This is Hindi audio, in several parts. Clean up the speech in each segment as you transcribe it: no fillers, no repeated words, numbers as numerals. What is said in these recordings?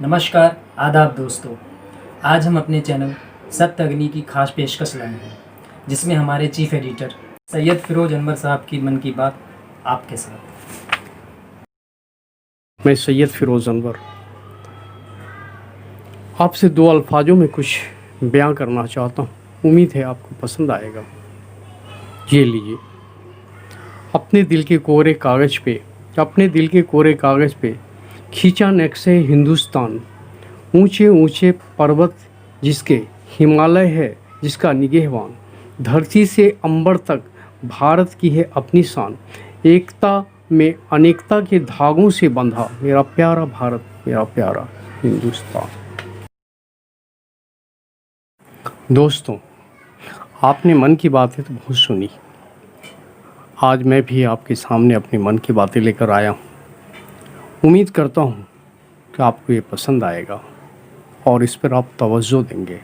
नमस्कार, आदाब दोस्तों। आज हम अपने चैनल सत्य अग्नि की खास पेशकश लाए हैं, जिसमें हमारे चीफ एडिटर सैयद फिरोज अनवर साहब की मन की बात आपके साथ। मैं सैयद फिरोज अनवर आपसे दो अल्फाजों में कुछ बयां करना चाहता हूँ। उम्मीद है आपको पसंद आएगा। ये लीजिए, अपने दिल के कोरे कागज़ पे खींचा नक्श है हिंदुस्तान। ऊंचे ऊंचे पर्वत जिसके हिमालय है, जिसका निगहबान। धरती से अंबर तक भारत की है अपनी शान। एकता में अनेकता के धागों से बंधा मेरा प्यारा भारत, मेरा प्यारा हिंदुस्तान। दोस्तों, आपने मन की बातें तो बहुत सुनी। आज मैं भी आपके सामने अपने मन की बातें लेकर आया हूँ। उम्मीद करता हूँ कि आपको ये पसंद आएगा और इस पर आप तवज्जो देंगे।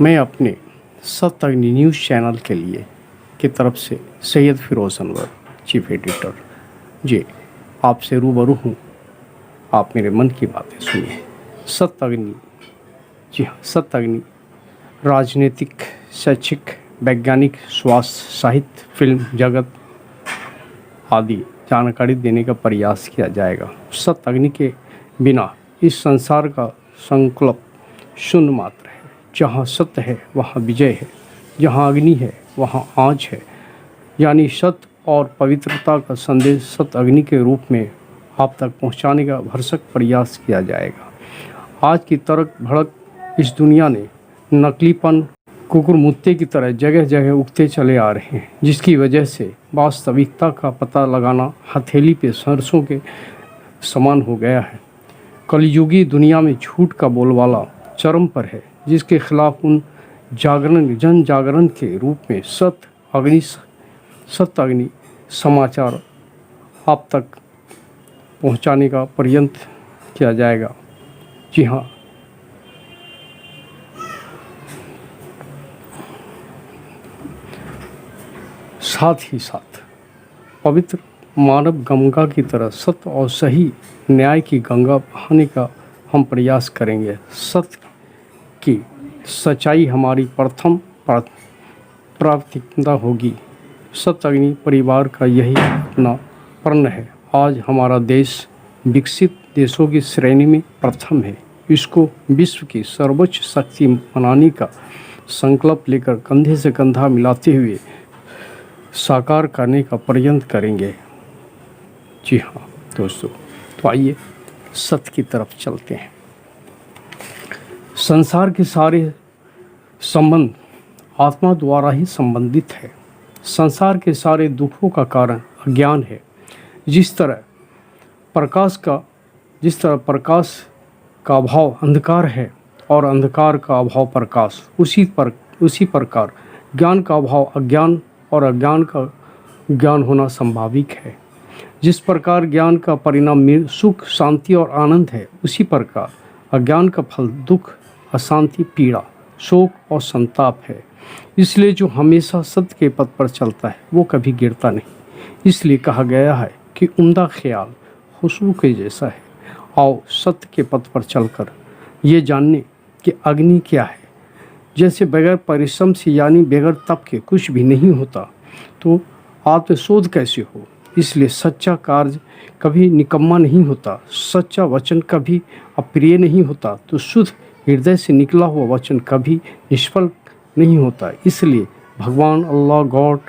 मैं अपने सत्य अग्नि न्यूज़ चैनल के लिए की तरफ से सैयद फिरोज अनवर, चीफ एडिटर जी, आपसे रूबरू हूँ। आप मेरे मन की बातें सुनिए। सत्य अग्नि, जी हाँ, सत्य अग्नि राजनीतिक, शैक्षिक, वैज्ञानिक, स्वास्थ्य, साहित्य, फिल्म जगत आदि जानकारी देने का प्रयास किया जाएगा। सत्य अग्नि के बिना इस संसार का संकल्प शून्य मात्र है। जहाँ सत्य है वहाँ विजय है, जहाँ अग्नि है वहाँ आँच है। यानी सत्य और पवित्रता का संदेश सत्य अग्नि के रूप में आप तक पहुँचाने का भरसक प्रयास किया जाएगा। आज की तड़क भड़क इस दुनिया ने नकलीपन कुकुर मुत्ते की तरह जगह जगह उगते चले आ रहे हैं, जिसकी वजह से वास्तविकता का पता लगाना हथेली पे सरसों के समान हो गया है। कलयुगी दुनिया में झूठ का बोलबाला चरम पर है, जिसके खिलाफ जन जागरण के रूप में सत्य अग्नि समाचार आप तक पहुंचाने का प्रयत्न किया जाएगा। जी हाँ, साथ ही साथ पवित्र मानव गंगा की तरह सत्य और सही न्याय की गंगा बहाने का हम प्रयास करेंगे। सत्य की सच्चाई हमारी प्रथम प्राथमिकता होगी। सत्य अग्नि परिवार का यही अपना प्रण है। आज हमारा देश विकसित देशों की श्रेणी में प्रथम है। इसको विश्व की सर्वोच्च शक्ति बनाने का संकल्प लेकर कंधे से कंधा मिलाते हुए साकार करने का प्रयत्न करेंगे। जी हाँ दोस्तों, तो आइए सत्य की तरफ चलते हैं। संसार के सारे संबंध आत्मा द्वारा ही संबंधित है। संसार के सारे दुखों का कारण अज्ञान है। जिस तरह प्रकाश का अभाव अंधकार है और अंधकार का अभाव प्रकाश, उसी प्रकार ज्ञान का अभाव अज्ञान और अज्ञान का ज्ञान होना संभाविक है। जिस प्रकार ज्ञान का परिणाम सुख, शांति और आनंद है, उसी प्रकार अज्ञान का फल दुख, अशांति, पीड़ा, शोक और संताप है। इसलिए जो हमेशा सत्य के पथ पर चलता है वो कभी गिरता नहीं। इसलिए कहा गया है कि उम्दा ख्याल खुशबू के जैसा है। आओ सत्य के पथ पर चलकर ये जानने कि अग्नि क्या है। जैसे बगैर परिश्रम से यानी बगैर तप के कुछ भी नहीं होता, तो आत्मशोध कैसे हो। इसलिए सच्चा कार्य कभी निकम्मा नहीं होता, सच्चा वचन कभी अप्रिय नहीं होता, तो शुद्ध हृदय से निकला हुआ वचन कभी निष्फल नहीं होता। इसलिए भगवान, अल्लाह, गॉड,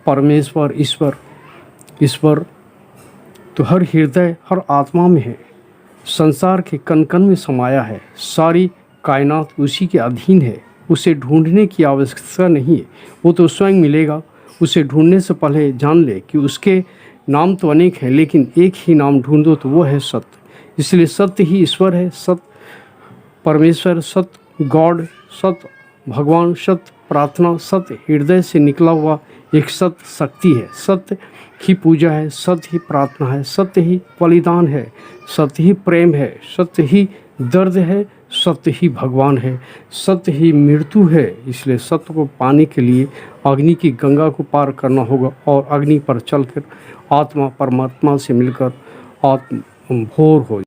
परमेश्वर, ईश्वर तो हर हृदय, हर आत्मा में है। संसार के कण कण में समाया है। सारी कायनात उसी के अधीन है। उसे ढूंढने की आवश्यकता नहीं है, वो तो स्वयं मिलेगा। उसे ढूंढने से पहले जान ले कि उसके नाम तो अनेक हैं, लेकिन एक ही नाम ढूंढो तो वो है सत्य। इसलिए सत्य ही ईश्वर है। सत्य परमेश्वर, सत्य गॉड, सत्य भगवान, सत्य प्रार्थना, सत्य हृदय से निकला हुआ एक सत्य शक्ति है। सत्य ही पूजा है, सत्य ही प्रार्थना है, सत्य ही बलिदान है, सत्य ही प्रेम है, सत्य ही दर्द है, सत्य ही भगवान है, सत्य ही मृत्यु है। इसलिए सत्य को पाने के लिए अग्नि की गंगा को पार करना होगा और अग्नि पर चलकर आत्मा परमात्मा से मिलकर आत्म भोर हो